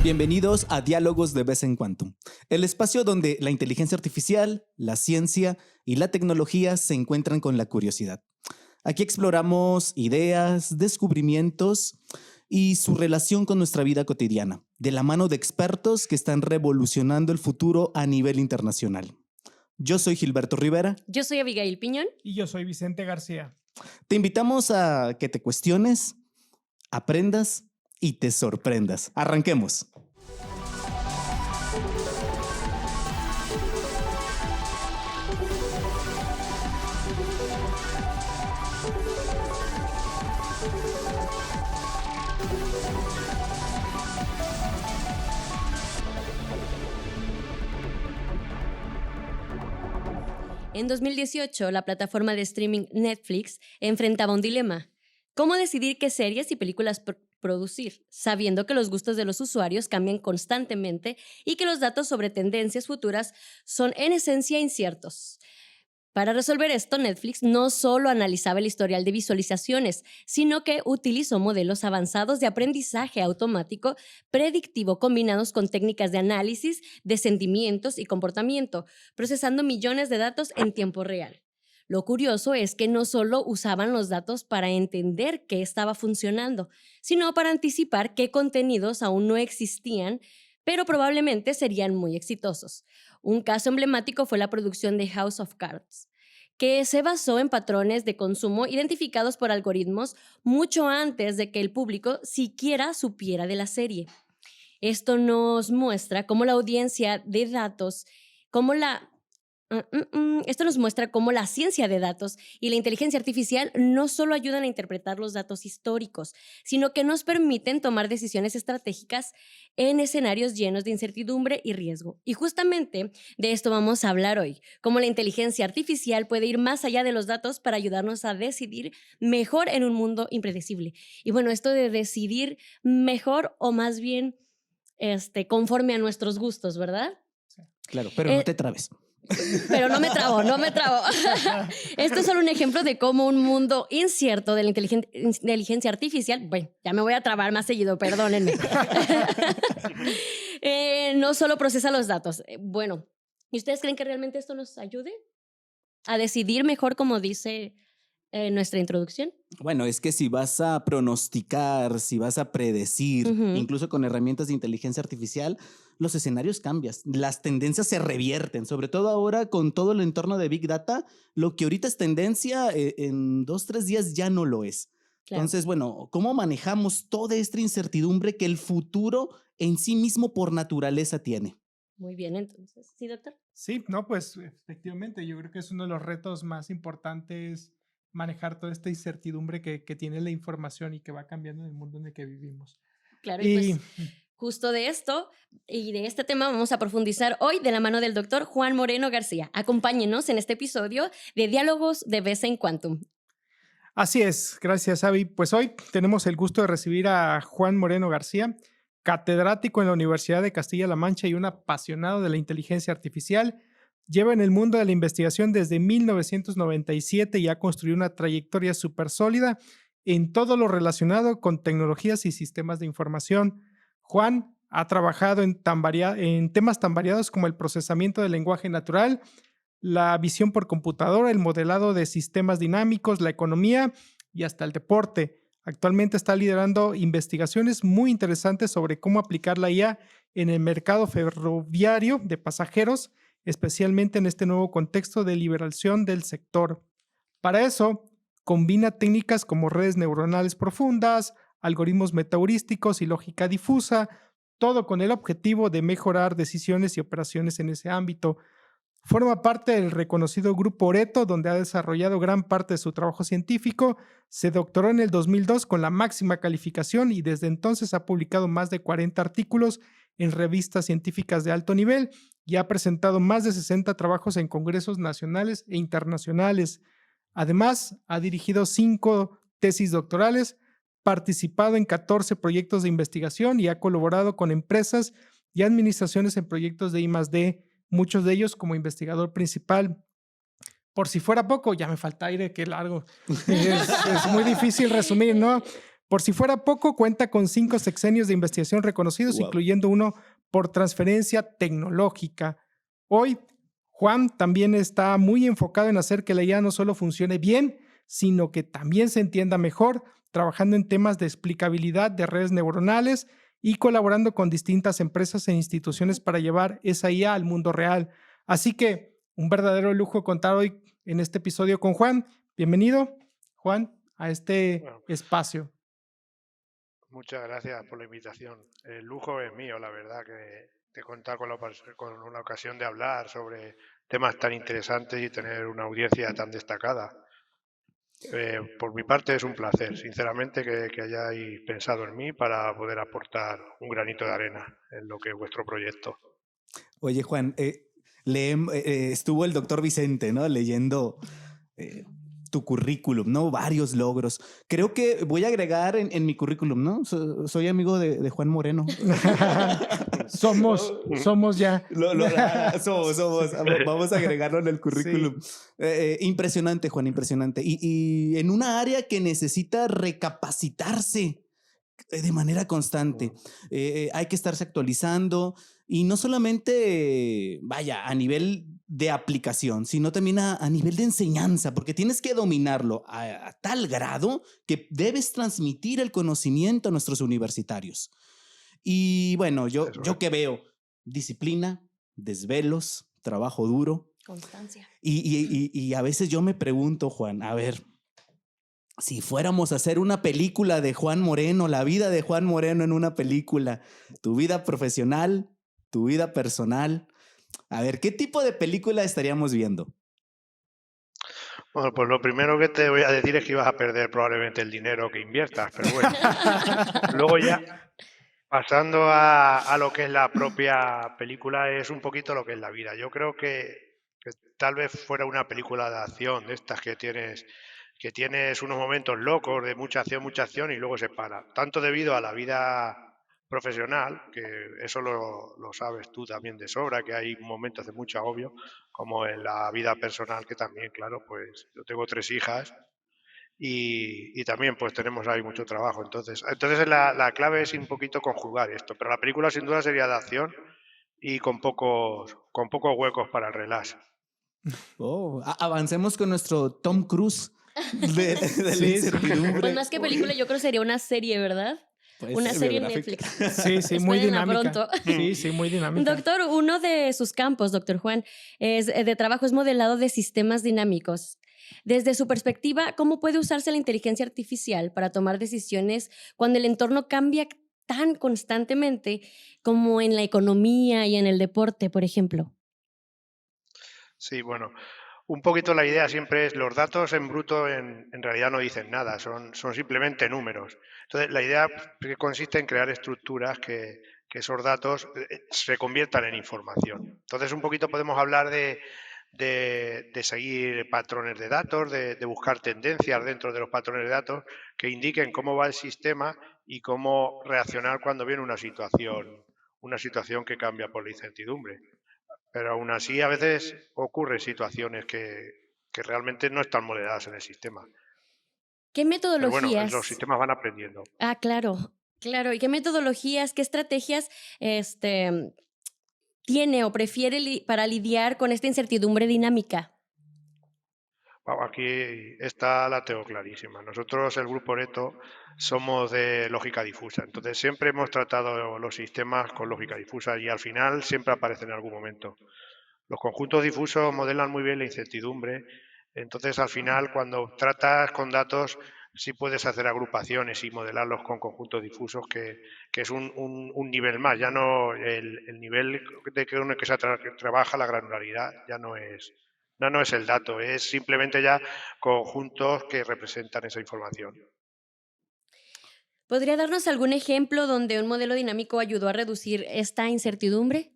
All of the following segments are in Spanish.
Bienvenidos a Diálogos de Vez en Quantum, el espacio donde la inteligencia artificial, la ciencia y la tecnología se encuentran con la curiosidad. Aquí exploramos ideas, descubrimientos y su relación con nuestra vida cotidiana, de la mano de expertos que están revolucionando el futuro a nivel internacional. Yo soy Gilberto Rivera. Yo soy Abigail Piñón. Y yo soy Vicente García. Te invitamos a que te cuestiones, aprendas y te sorprendas. Arranquemos. En 2018, la plataforma de streaming Netflix enfrentaba un dilema. ¿Cómo decidir qué series y películas producir, sabiendo que los gustos de los usuarios cambian constantemente y que los datos sobre tendencias futuras son en esencia inciertos? Para resolver esto, Netflix no solo analizaba el historial de visualizaciones, sino que utilizó modelos avanzados de aprendizaje automático predictivo combinados con técnicas de análisis de sentimientos y comportamiento, procesando millones de datos en tiempo real. Lo curioso es que no solo usaban los datos para entender qué estaba funcionando, sino para anticipar qué contenidos aún no existían, pero probablemente serían muy exitosos. Un caso emblemático fue la producción de House of Cards, que se basó en patrones de consumo identificados por algoritmos mucho antes de que el público siquiera supiera de la serie. Esto nos muestra cómo la audiencia de datos, Esto nos muestra cómo la ciencia de datos y la inteligencia artificial no solo ayudan a interpretar los datos históricos, sino que nos permiten tomar decisiones estratégicas en escenarios llenos de incertidumbre y riesgo. Y justamente de esto vamos a hablar hoy, cómo la inteligencia artificial puede ir más allá de los datos para ayudarnos a decidir mejor en un mundo impredecible. Y bueno, esto de decidir mejor o más bien conforme a nuestros gustos, ¿verdad? Claro, pero no te trabes. Pero no me trabo. Esto es solo un ejemplo de cómo un mundo incierto de la inteligencia artificial, bueno, ya me voy a trabar más seguido, perdónenme, no solo procesa los datos. Bueno, ¿y ustedes creen que realmente esto nos ayude a decidir mejor, como dice nuestra introducción? Bueno, es que si vas a pronosticar, si vas a predecir, incluso con herramientas de inteligencia artificial, los escenarios cambian, las tendencias se revierten, sobre todo ahora con todo el entorno de Big Data, lo que ahorita es tendencia, en 2-3 días ya no lo es. Claro. Entonces, bueno, ¿cómo manejamos toda esta incertidumbre que el futuro en sí mismo por naturaleza tiene? Muy bien, entonces, ¿sí, doctor? Sí, no, pues efectivamente, yo creo que es uno de los retos más importantes manejar toda esta incertidumbre que tiene la información y que va cambiando en el mundo en el que vivimos. Claro, y pues justo de esto y de este tema vamos a profundizar hoy de la mano del doctor Juan Moreno García. Acompáñenos en este episodio de Diálogos de Vez en Quantum. Así es, gracias, Avi. Pues hoy tenemos el gusto de recibir a Juan Moreno García, catedrático en la Universidad de Castilla-La Mancha y un apasionado de la inteligencia artificial. Lleva en el mundo de la investigación desde 1997 y ha construido una trayectoria súper sólida en todo lo relacionado con tecnologías y sistemas de información. Juan ha trabajado en temas tan variados como el procesamiento del lenguaje natural, la visión por computadora, el modelado de sistemas dinámicos, la economía y hasta el deporte. Actualmente está liderando investigaciones muy interesantes sobre cómo aplicar la IA en el mercado ferroviario de pasajeros, especialmente en este nuevo contexto de liberación del sector. Para eso, combina técnicas como redes neuronales profundas, algoritmos metaheurísticos y lógica difusa, todo con el objetivo de mejorar decisiones y operaciones en ese ámbito. Forma parte del reconocido Grupo Oreto, donde ha desarrollado gran parte de su trabajo científico. Se doctoró en el 2002 con la máxima calificación y desde entonces ha publicado más de 40 artículos en revistas científicas de alto nivel y ha presentado más de 60 trabajos en congresos nacionales e internacionales. Además, ha dirigido 5 tesis doctorales, participado en 14 proyectos de investigación y ha colaborado con empresas y administraciones en proyectos de I+D, muchos de ellos como investigador principal. Por si fuera poco, ya me falta aire, qué largo. Es muy difícil resumir, ¿no? Por si fuera poco, cuenta con 5 sexenios de investigación reconocidos, Wow. incluyendo uno por transferencia tecnológica. Hoy, Juan también está muy enfocado en hacer que la IA no solo funcione bien, sino que también se entienda mejor, trabajando en temas de explicabilidad de redes neuronales y colaborando con distintas empresas e instituciones para llevar esa IA al mundo real. Así que un verdadero lujo contar hoy en este episodio con Juan. Bienvenido, Juan, a este Bueno, espacio. muchas gracias por la invitación. El lujo es mío, la verdad, que de contar con una ocasión de hablar sobre temas tan interesantes y tener una audiencia tan destacada. Por mi parte es un placer, sinceramente, que hayáis pensado en mí para poder aportar un granito de arena en lo que es vuestro proyecto. Oye, Juan, estuvo el doctor Vicente, ¿no? Leyendo eh, tu currículum, ¿no? Varios logros. Creo que voy a agregar en mi currículum, ¿no? Soy amigo de Juan Moreno. somos ya. Somos. Vamos a agregarlo en el currículum. Sí. Impresionante, Juan, impresionante. Y en una área que necesita recapacitarse de manera constante. Hay que estarse actualizando y no solamente, vaya, a nivel de aplicación, sino también a nivel de enseñanza, porque tienes que dominarlo a tal grado que debes transmitir el conocimiento a nuestros universitarios. Y bueno, yo Eso es. que veo disciplina, desvelos, trabajo duro. Constancia. Y a veces yo me pregunto, Juan, a ver, si fuéramos a hacer una película de Juan Moreno, la vida de Juan Moreno en una película, tu vida profesional, tu vida personal, a ver, ¿qué tipo de película estaríamos viendo? Bueno, pues lo primero que te voy a decir es que ibas a perder probablemente el dinero que inviertas, pero bueno. Luego ya, pasando a lo que es la propia película, es un poquito lo que es la vida. Yo creo que tal vez fuera una película de acción, de estas que tienes unos momentos locos de mucha acción y luego se para. Tanto debido a la vida profesional, que eso lo sabes tú también de sobra, que hay momentos de mucho agobio, como en la vida personal, que también, claro, pues yo tengo 3 hijas y también pues tenemos ahí mucho trabajo. Entonces la clave es un poquito conjugar esto, pero la película sin duda sería de acción y con pocos huecos para el relax. Oh, avancemos con nuestro Tom Cruise de la Sí, incertidumbre. Pues más que película, yo creo que sería una serie, ¿verdad? Pues, Una serie en biográfica. Netflix. sí, muy Espérenla dinámica. pronto. Sí, muy dinámica. Doctor, uno de sus campos, doctor Juan, de trabajo es modelado de sistemas dinámicos. Desde su perspectiva, ¿cómo puede usarse la inteligencia artificial para tomar decisiones cuando el entorno cambia tan constantemente como en la economía y en el deporte, por ejemplo? Sí, bueno, un poquito la idea siempre es los datos en bruto en realidad no dicen nada, son simplemente números. Entonces, la idea que consiste en crear estructuras que esos datos se conviertan en información. Entonces, un poquito podemos hablar de seguir patrones de datos, de buscar tendencias dentro de los patrones de datos que indiquen cómo va el sistema y cómo reaccionar cuando viene una situación que cambia por la incertidumbre. Pero aún así, a veces ocurren situaciones que realmente no están modeladas en el sistema. ¿Qué Pero bueno, los metodologías? sistemas van aprendiendo. Claro, claro. ¿Y qué metodologías, qué estrategias tiene o prefiere para lidiar con esta incertidumbre dinámica? Aquí está la tengo clarísima. Nosotros, el Grupo Oreto, somos de lógica difusa. Entonces, siempre hemos tratado los sistemas con lógica difusa y al final siempre aparece en algún momento. Los conjuntos difusos modelan muy bien la incertidumbre. Entonces, al final, cuando tratas con datos, sí puedes hacer agrupaciones y modelarlos con conjuntos difusos, que es un nivel más. Ya no el nivel de que uno que que trabaja la granularidad, no es el dato, es simplemente ya conjuntos que representan esa información. ¿Podría darnos algún ejemplo donde un modelo dinámico ayudó a reducir esta incertidumbre?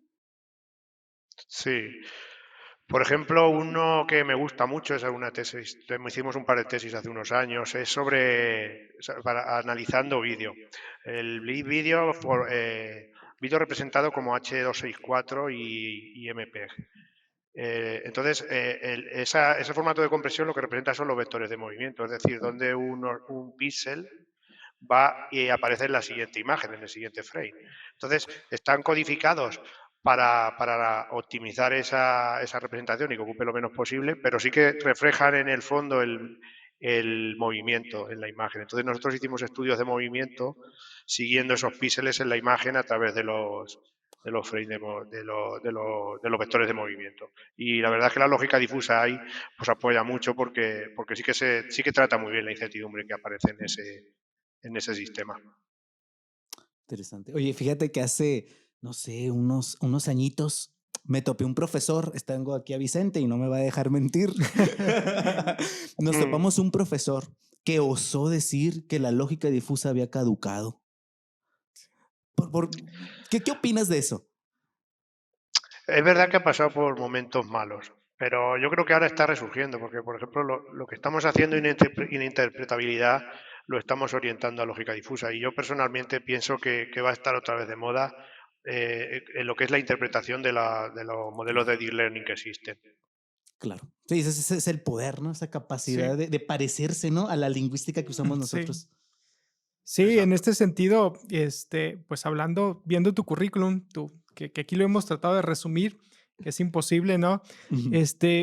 Sí. Por ejemplo, uno que me gusta mucho es una tesis, hicimos un par de tesis hace unos años, es analizando vídeo. El vídeo, vídeo representado como H264 y MPEG. Entonces, ese formato de compresión lo que representa son los vectores de movimiento, es decir, donde un píxel va y aparece en la siguiente imagen, en el siguiente frame. Entonces, están codificados para optimizar esa representación y que ocupe lo menos posible, pero sí que reflejan en el fondo el movimiento en la imagen. Entonces, nosotros hicimos estudios de movimiento siguiendo esos píxeles en la imagen a través de los frames de los vectores de movimiento. Y la verdad es que la lógica difusa ahí pues apoya mucho porque sí que trata muy bien la incertidumbre que aparece en ese sistema. Interesante. Oye, fíjate que hace, no sé, unos añitos me topé un profesor, tengo aquí a Vicente y no me va a dejar mentir. Nos topamos un profesor que osó decir que la lógica difusa había caducado. ¿Qué opinas de eso? Es verdad que ha pasado por momentos malos, pero yo creo que ahora está resurgiendo, porque, por ejemplo, lo que estamos haciendo en interpretabilidad lo estamos orientando a lógica difusa. Y yo personalmente pienso que va a estar otra vez de moda en lo que es la interpretación de los modelos de deep learning que existen. Claro. Sí, ese es el poder, ¿no? Esa capacidad Sí. de parecerse, ¿no? A la lingüística que usamos nosotros. Sí, en Exacto. este sentido, pues viendo tu currículum, que aquí lo hemos tratado de resumir, que es imposible, ¿no? Ujú.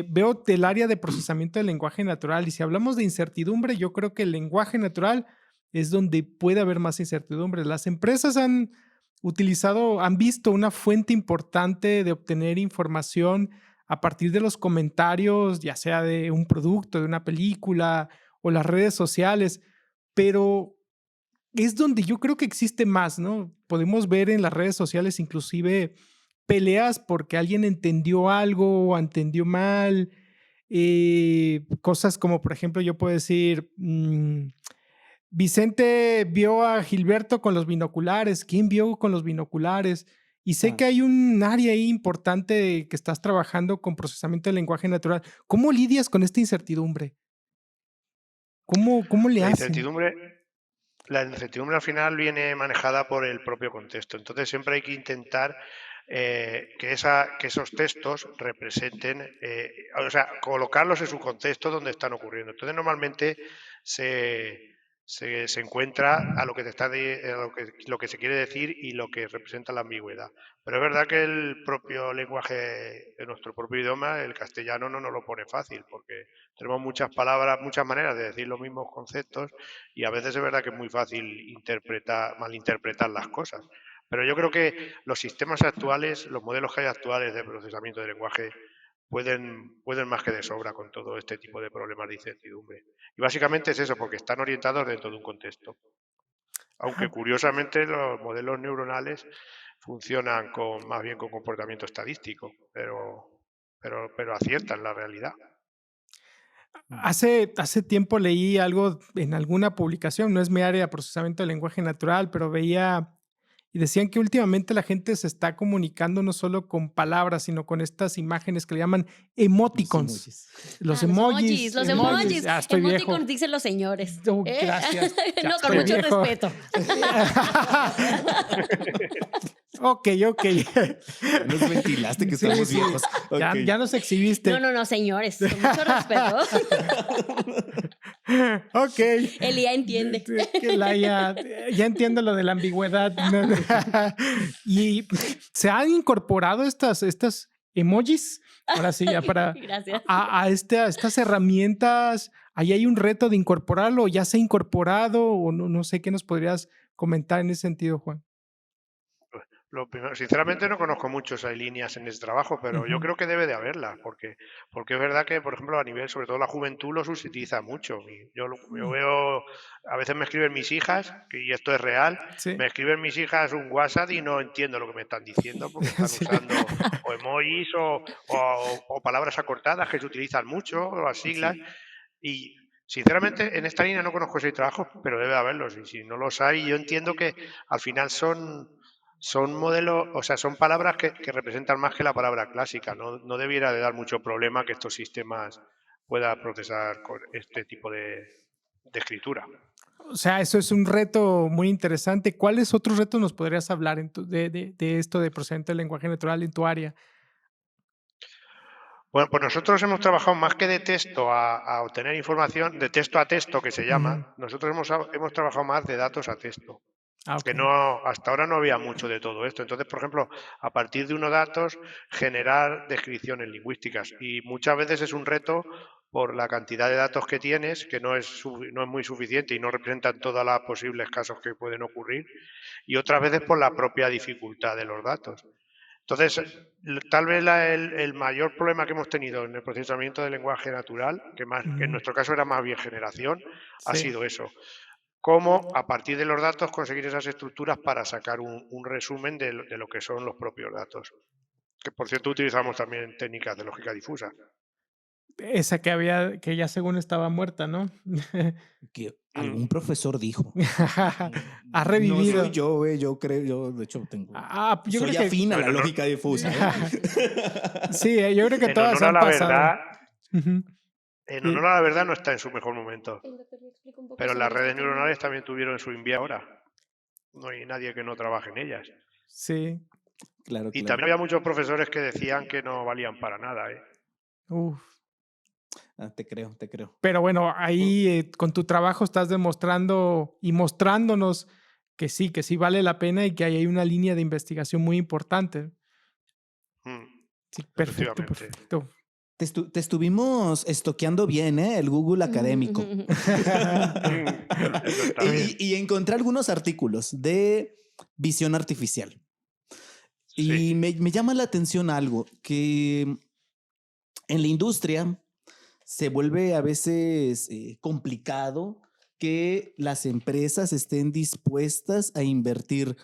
Veo el área de procesamiento del lenguaje natural y si hablamos de incertidumbre, yo creo que el lenguaje natural es donde puede haber más incertidumbre. Las empresas han visto una fuente importante de obtener información a partir de los comentarios, ya sea de un producto, de una película o las redes sociales, pero es donde yo creo que existe más, ¿no? Podemos ver en las redes sociales inclusive peleas porque alguien entendió algo o entendió mal, cosas como, por ejemplo, yo puedo decir, Vicente vio a Gilberto con los binoculares, ¿quién vio con los binoculares? Y sé Ah, que hay un área ahí importante que estás trabajando con procesamiento del lenguaje natural. ¿Cómo lidias con esta incertidumbre? ¿Cómo le La hacen? incertidumbre, la incertidumbre al final viene manejada por el propio contexto. Entonces siempre hay que intentar que esos textos representen, o sea, colocarlos en su contexto donde están ocurriendo. Entonces normalmente se, se encuentra a lo que lo que se quiere decir y lo que representa la ambigüedad. Pero es verdad que el propio lenguaje de nuestro propio idioma, el castellano, no nos lo pone fácil, porque tenemos muchas palabras, muchas maneras de decir los mismos conceptos y a veces es verdad que es muy fácil malinterpretar las cosas. Pero yo creo que los sistemas actuales, los modelos que hay actuales de procesamiento de lenguaje, pueden más que de sobra con todo este tipo de problemas de incertidumbre. Y básicamente es eso, porque están orientados dentro de un contexto. Aunque Ajá. curiosamente los modelos neuronales funcionan más bien con comportamiento estadístico, pero aciertan la realidad. Hace tiempo leí algo en alguna publicación, no es mi área de procesamiento del lenguaje natural, pero veía y decían que últimamente la gente se está comunicando no solo con palabras, sino con estas imágenes que le llaman los emoticons. emojis. Los Los emojis, emojis, los emojis. emojis. Ya estoy viejo. Emoticons dicen los señores. Oh, ¿eh? gracias. Ya No, con estoy mucho viejo. respeto. Ok. Ya nos ventilaste que Sí, estamos sí. viejos. Ya, Ok. ya nos exhibiste. No, señores, con mucho respeto. Ok. Elía entiende. Que ya entiendo lo de la ambigüedad. Y se han incorporado estas emojis. Ahora sí, ya para Gracias. a estas herramientas. Ahí hay un reto de incorporarlo. ¿Ya se ha incorporado? O no sé qué nos podrías comentar en ese sentido, Juan. Lo primero, sinceramente no conozco muchos hay líneas en ese trabajo, pero yo Ujú. creo que debe de haberlas, porque es verdad que, por ejemplo, a nivel, sobre todo la juventud, los utiliza mucho. Y yo veo, a veces me escriben mis hijas, y esto es real, Sí. me escriben mis hijas un WhatsApp y no entiendo lo que me están diciendo, porque están Sí. usando o emojis o palabras acortadas que se utilizan mucho, o las siglas, Sí. y sinceramente en esta línea no conozco ese trabajo, pero debe de haberlos, y si no los hay, yo entiendo que al final son modelos, o sea, son palabras que representan más que la palabra clásica. No debiera de dar mucho problema que estos sistemas puedan procesar con este tipo de escritura. O sea, eso es un reto muy interesante. ¿Cuáles otros retos nos podrías hablar de esto de procesamiento del lenguaje natural en tu área? Bueno, pues nosotros hemos trabajado más que de texto a obtener información, de texto a texto que se Ujú. llama, nosotros hemos trabajado más de datos a texto, que Ok. no, hasta ahora no había mucho de todo esto. Entonces, por ejemplo, a partir de unos datos, generar descripciones lingüísticas. Y muchas veces es un reto por la cantidad de datos que tienes, que no es muy suficiente y no representan todos los posibles casos que pueden ocurrir, y otras veces por la propia dificultad de los datos. Entonces, tal vez el mayor problema que hemos tenido en el procesamiento del lenguaje natural, que en Ujú. nuestro caso era más bien generación, ha Sí. sido eso. Cómo, a partir de los datos, conseguir esas estructuras para sacar un resumen de lo que son los propios datos. Que, por cierto, utilizamos también técnicas de lógica difusa. Esa que había, que ya según estaba muerta, ¿no? Que algún Mm. profesor dijo. Ha No soy revivido. yo, güey. Yo creo, yo de hecho Yo creo soy que afín a la Bueno, lógica difusa, ¿eh? sí, yo creo que en todas honor a han la pasado. verdad, Ujú. en Sí. honor a la verdad no está en su mejor momento. El doctor me explica un poco Pero las sobre este redes tema. neuronales también tuvieron su invierno ahora. No hay nadie que no trabaje en ellas. Sí. Claro, Y claro. también había muchos profesores que decían que no valían para nada, ¿eh? Uf. Ah, te creo, te creo. Pero bueno, Mm, ahí con tu trabajo estás demostrando y mostrándonos que sí vale la pena y que ahí hay una línea de investigación muy importante. mm, Sí, perfecto, efectivamente. perfecto. Te estuvimos estoqueando bien, ¿eh? El Google académico. Eso está bien. Y encontré algunos artículos de visión artificial. Sí, Y me llama la atención algo, que en la industria se vuelve a veces complicado que las empresas estén dispuestas a invertir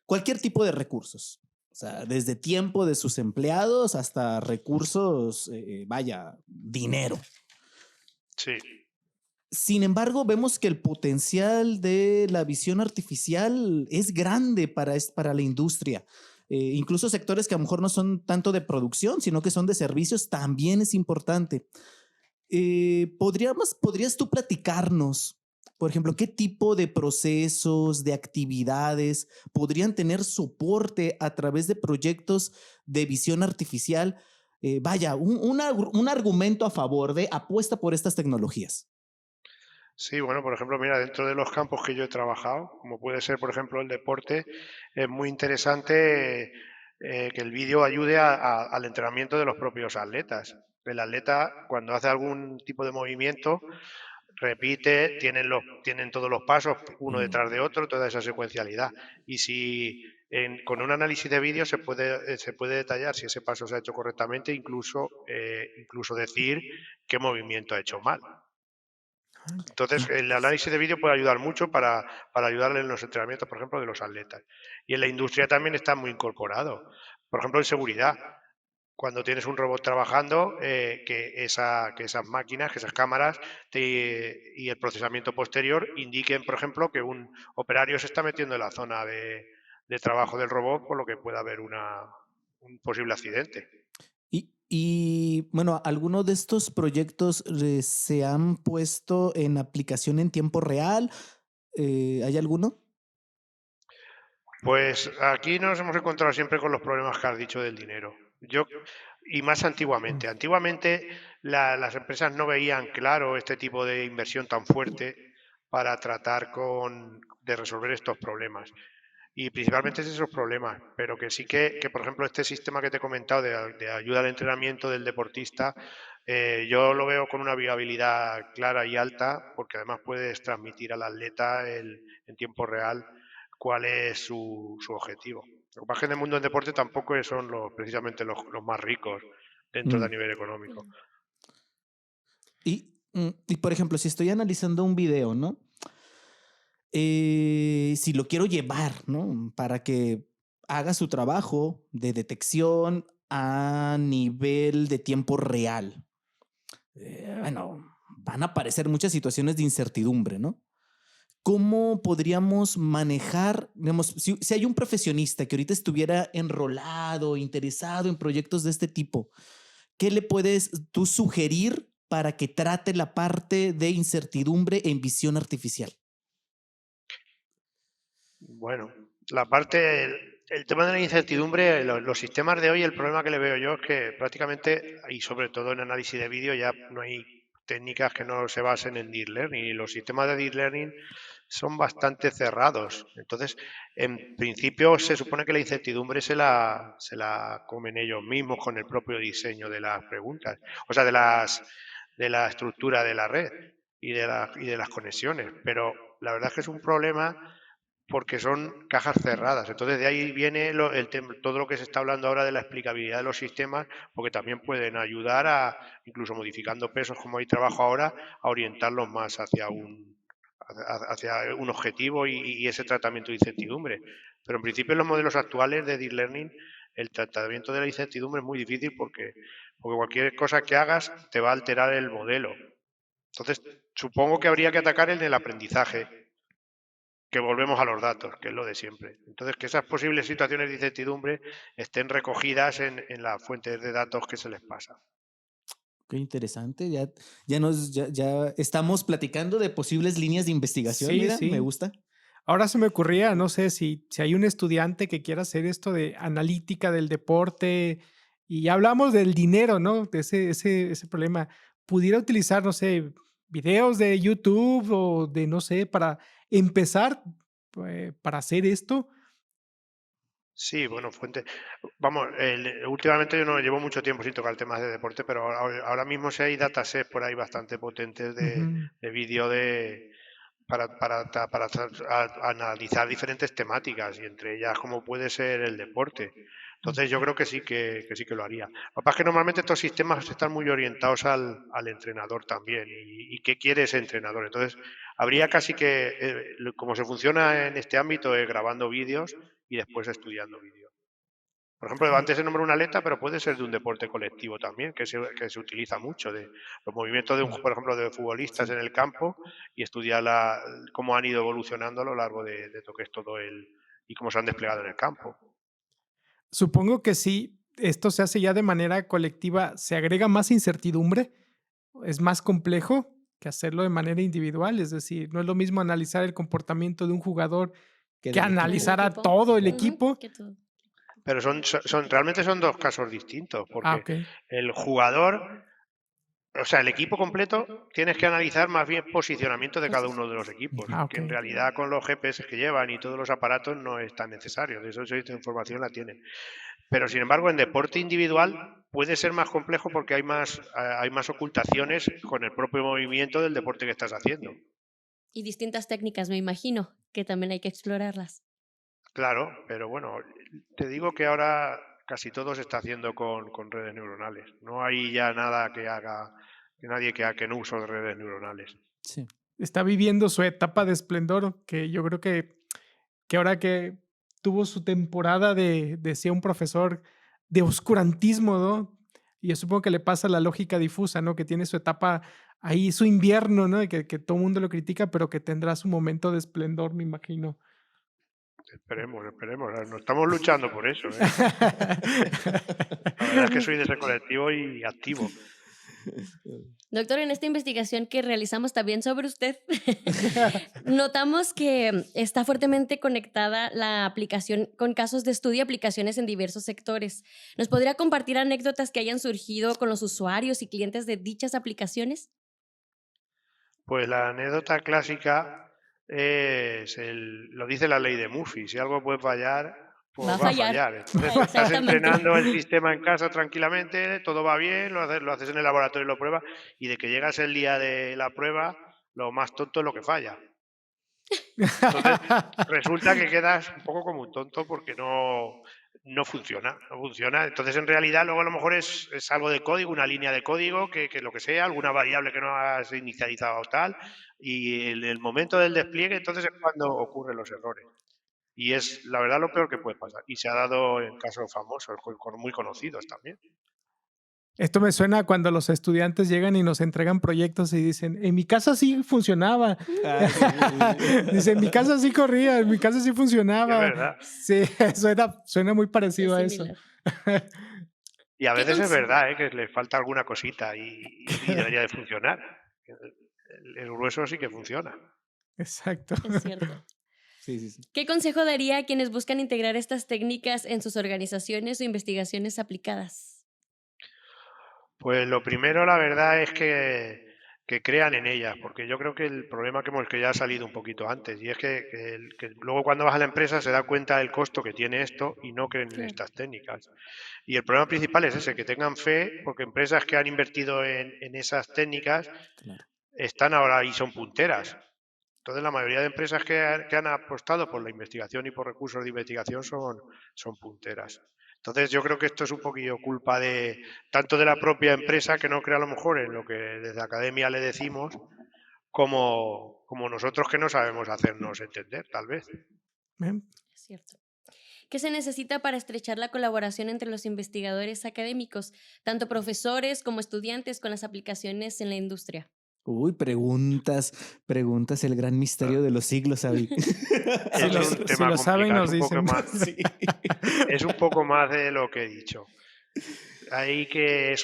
cualquier tipo de recursos. O sea, desde tiempo de sus empleados hasta recursos, vaya, dinero. sí. Sin embargo, vemos que el potencial de la visión artificial es grande para la industria. Incluso sectores que a lo mejor no son tanto de producción, sino que son de servicios, también es importante. ¿Podrías tú platicarnos, por ejemplo, qué tipo de procesos, de actividades podrían tener soporte a través de proyectos de visión artificial? Vaya, un argumento a favor de apuesta por estas tecnologías. Sí, bueno, por ejemplo, mira, dentro de los campos que yo he trabajado, como puede ser, por ejemplo, el deporte, es muy interesante que el vídeo ayude al entrenamiento de los propios atletas. El atleta, cuando hace algún tipo de movimiento, repite, tienen todos los pasos uno Mm. detrás de otro, toda esa secuencialidad. Y si con un análisis de vídeo se puede detallar si ese paso se ha hecho correctamente, incluso decir qué movimiento ha hecho mal. Entonces, el análisis de vídeo puede ayudar mucho para ayudarle en los entrenamientos, por ejemplo, de los atletas. Y en la industria también está muy incorporado. Por ejemplo, en seguridad. Cuando tienes un robot trabajando, que esas máquinas, que esas cámaras y el procesamiento posterior indiquen, por ejemplo, que un operario se está metiendo en la zona de trabajo del robot, por lo que puede haber un posible accidente. Bueno, ¿algunos de estos proyectos se han puesto en aplicación en tiempo real? ¿Hay alguno? Pues aquí nos hemos encontrado siempre con los problemas que has dicho del dinero. Y más Mm. antiguamente. Antiguamente las empresas no veían claro este tipo de inversión tan fuerte para tratar de resolver estos problemas. Y principalmente es esos problemas, pero que sí que, por ejemplo, este sistema que te he comentado de ayuda al entrenamiento del deportista, yo lo veo con una viabilidad clara y alta, porque además puedes transmitir al atleta en tiempo real cuál es su objetivo. Lo que pasa es que en el mundo del deporte tampoco son precisamente los más ricos dentro de a Mm. nivel económico. Y, por ejemplo, si estoy analizando un video, ¿no? Si lo quiero llevar, ¿no? Para que haga su trabajo de detección a nivel de tiempo real. Bueno, van a aparecer muchas situaciones de incertidumbre, ¿no? ¿Cómo podríamos manejar, digamos, si hay un profesionista que ahorita estuviera enrolado, interesado en proyectos de este tipo, qué le puedes tú sugerir para que trate la parte de incertidumbre en visión artificial? Bueno, la parte, el tema de la incertidumbre, los sistemas de hoy, el problema que le veo yo es que prácticamente, y sobre todo en análisis de vídeo, ya no hay técnicas que no se basen en Deep Learning. Y los sistemas de Deep Learning son bastante cerrados. Entonces, en principio, se supone que la incertidumbre se la comen ellos mismos con el propio diseño de las preguntas, o sea, de la estructura de la red y de las conexiones. Pero la verdad es que es un problema porque son cajas cerradas. Entonces de ahí viene todo lo que se está hablando ahora de la explicabilidad de los sistemas, porque también pueden ayudar incluso modificando pesos como hay trabajo ahora, a orientarlos más hacia un objetivo y ese tratamiento de incertidumbre. Pero en principio en los modelos actuales de Deep Learning el tratamiento de la incertidumbre es muy difícil porque cualquier cosa que hagas te va a alterar el modelo. Entonces supongo que habría que atacar en el aprendizaje, que volvemos a los datos, que es lo de siempre. Entonces, que esas posibles situaciones de incertidumbre estén recogidas en las fuentes de datos que se les pasa. Qué interesante. Ya estamos platicando de posibles líneas de investigación. Sí, Mira, me sí. gusta. Ahora se me ocurría, no sé si hay un estudiante que quiera hacer esto de analítica del deporte y hablamos del dinero, ¿no? De ese problema. Pudiera utilizar, no sé, videos de YouTube o de, no sé, para empezar, para hacer esto. Sí, bueno, Vamos, últimamente yo no llevo mucho tiempo sin tocar temas de deporte, pero ahora mismo sí hay datasets por ahí bastante potentes Ujú. de vídeo para analizar diferentes temáticas y entre ellas como puede ser el deporte. Entonces yo creo que sí que lo haría. Lo que pasa es que normalmente estos sistemas están muy orientados al entrenador también y qué quiere ese entrenador. Entonces habría casi que, como se funciona en este ámbito, grabando vídeos y después estudiando vídeos. Por ejemplo, Ah, antes se nombró una aleta, pero puede ser de un deporte colectivo también, que se utiliza mucho, de los movimientos por ejemplo, de futbolistas Sí. en el campo y estudiar cómo han ido evolucionando a lo largo de lo que es y cómo se han desplegado en el campo. supongo que si esto se hace ya de manera colectiva, ¿se agrega más incertidumbre? ¿Es más complejo que hacerlo de manera individual? Es decir, no es lo mismo analizar el comportamiento de un jugador Que que del equipo. Del analizar a equipo. todo el Ujú, equipo. que todo. Pero realmente son dos casos distintos, Ah, porque ok. el jugador, o sea, el equipo completo, tienes que analizar más bien posicionamiento de cada Pues, uno de los equipos, Ah, que ok. en realidad con los GPS que llevan y todos los aparatos no es tan necesario. De eso esa información la tienen. Pero sin embargo, en deporte individual puede ser más complejo porque hay más ocultaciones con el propio movimiento del deporte que estás haciendo. y distintas técnicas, me imagino, que también hay que explorarlas. Claro, pero bueno, te digo que ahora casi todo se está haciendo con redes neuronales. No hay ya nada que nadie que no use redes neuronales. Sí. Está viviendo su etapa de esplendor, que yo creo que ahora que tuvo su temporada decía un profesor, de oscurantismo, ¿no? Y yo supongo que le pasa la lógica difusa, ¿no? Que tiene su etapa ahí, su invierno, ¿no? Y que todo el mundo lo critica, pero que tendrá su momento de esplendor, me imagino. Esperemos, esperemos. No estamos luchando por eso, ¿eh? La verdad es que soy de ese colectivo y activo. Doctor, en esta investigación que realizamos también sobre usted, notamos que está fuertemente conectada la aplicación con casos de estudio y aplicaciones en diversos sectores. ¿Nos podría compartir anécdotas que hayan surgido con los usuarios y clientes de dichas aplicaciones? Pues la anécdota clásica lo dice la ley de Murphy. Si algo puede fallar, Va a pues va a fallar. fallar. Entonces estás Exactamente. entrenando el sistema en casa tranquilamente, todo va bien, lo haces en el laboratorio y lo pruebas, y de que llegas el día de la prueba, lo más tonto es lo que falla. Entonces resulta que quedas un poco como un tonto porque no funciona, no funciona. Entonces, en realidad, luego a lo mejor es algo de código, una línea de código, que lo que sea, alguna variable que no has inicializado o tal, y en el momento del despliegue, entonces es cuando ocurren los errores. Y es, la verdad, lo peor que puede pasar. Y se ha dado en casos famosos, muy conocidos también. Esto me suena a cuando los estudiantes llegan y nos entregan proyectos y dicen, en mi casa sí funcionaba. Ah, sí, sí, sí. Dice, en mi casa sí corría, en mi casa sí Y es funcionaba. verdad. Sí, suena muy parecido Es a eso. similar. Y a ¿Qué veces es cons- verdad, que le falta alguna cosita y debería de funcionar. El grueso sí que funciona. Exacto. Es cierto. Sí. ¿Qué consejo daría a quienes buscan integrar estas técnicas en sus organizaciones o investigaciones aplicadas? Pues lo primero, la verdad, es que crean en ellas, porque yo creo que el problema que ya ha salido un poquito antes, y es que luego cuando vas a la empresa se da cuenta del costo que tiene esto y no creen en Claro. estas técnicas. Y el problema principal es ese, que tengan fe, porque empresas que han invertido en esas técnicas Claro. están ahora y son punteras. Entonces, la mayoría de empresas que han apostado por la investigación y por recursos de investigación son punteras. Entonces, yo creo que esto es un poquillo culpa tanto de la propia empresa, que no cree a lo mejor en lo que desde academia le decimos, como nosotros, que no sabemos hacernos entender, tal vez. Bien. Es cierto. ¿Qué se necesita para estrechar la colaboración entre los investigadores académicos, tanto profesores como estudiantes, con las aplicaciones en la industria? Uy, preguntas, el gran misterio de los siglos, Abby. Es un tema lo saben, complicado, nos dicen. Sí. es un poco más de lo que he dicho. Hay que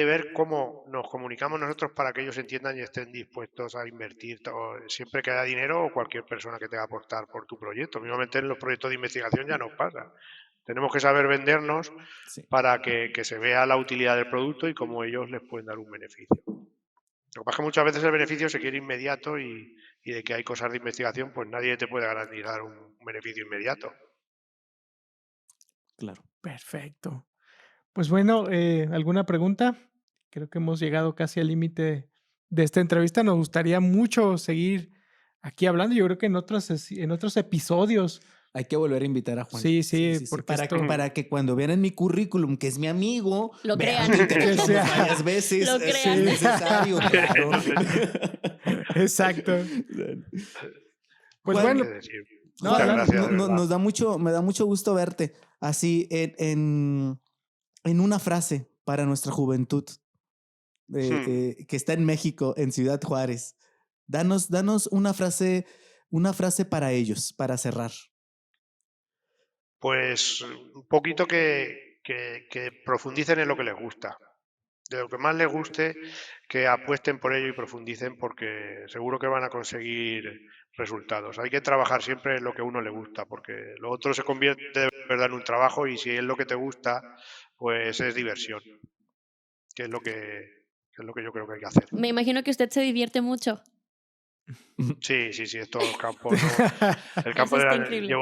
ver cómo nos comunicamos nosotros para que ellos entiendan y estén dispuestos a invertir siempre que haya dinero, o cualquier persona que te va a aportar por tu proyecto. Mismamente en los proyectos de investigación ya nos pasa. Tenemos que saber vendernos Sí. para que se vea la utilidad del producto y cómo ellos les pueden dar un beneficio. Lo que pasa es que muchas veces el beneficio se quiere inmediato, y de que hay cosas de investigación, pues nadie te puede garantizar un beneficio inmediato. Claro. Perfecto. Pues bueno, ¿alguna pregunta? Creo que hemos llegado casi al límite de esta entrevista. Nos gustaría mucho seguir aquí hablando. Yo creo que en otros episodios. Hay que volver a invitar a Juan. Sí, porque para que cuando vean en mi currículum, que es mi amigo, Lo vean crean. que interactuamos Que sea. varias veces. Lo Es crean. necesario, claro. Exacto. Pues Juan, bueno, ¿Qué decir? No, Muchas no, gracias. de verdad. me da mucho gusto verte así en una frase para nuestra juventud que está en México, en Ciudad Juárez. Danos una frase para ellos, para cerrar. Pues un poquito que profundicen en lo que les gusta. De lo que más les guste, que apuesten por ello y profundicen, porque seguro que van a conseguir resultados. Hay que trabajar siempre en lo que a uno le gusta, porque lo otro se convierte de verdad en un trabajo, y si es lo que te gusta, pues es diversión, que es lo que yo creo que hay que hacer. Me imagino que usted se divierte mucho. Sí, es todo el campo. ¿no? El campo Eso está increíble.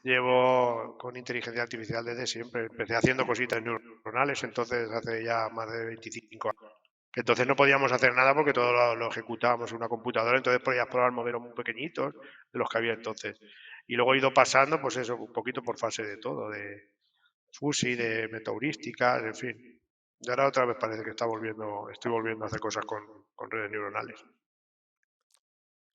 Llevo con inteligencia artificial desde siempre. Empecé haciendo cositas neuronales, entonces hace ya más de 25 años. Entonces no podíamos hacer nada porque todo lo ejecutábamos en una computadora, entonces podías probar modelos muy pequeñitos de los que había entonces. Y luego he ido pasando, pues eso, un poquito por fase de todo, de FUSI, de metaheurísticas, en fin. Y ahora otra vez parece que estoy volviendo a hacer cosas con redes neuronales.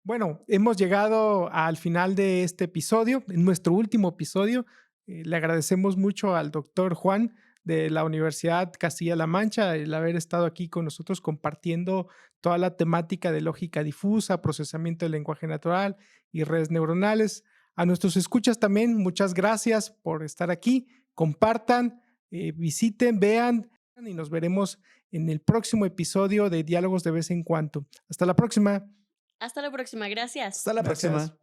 Bueno, hemos llegado al final de este episodio, en nuestro último episodio. Le agradecemos mucho al doctor Juan de la Universidad Castilla-La Mancha el haber estado aquí con nosotros compartiendo toda la temática de lógica difusa, procesamiento del lenguaje natural y redes neuronales. A nuestros escuchas también, muchas gracias por estar aquí. Compartan, visiten, vean, y nos veremos en el próximo episodio de Diálogos de Vez en Cuando. Hasta la próxima. Hasta la próxima. Gracias. Hasta la próxima.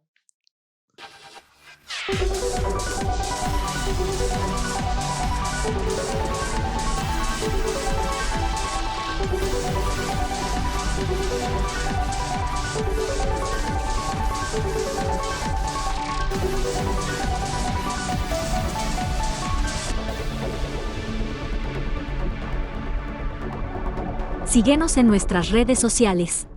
Síguenos en nuestras redes sociales.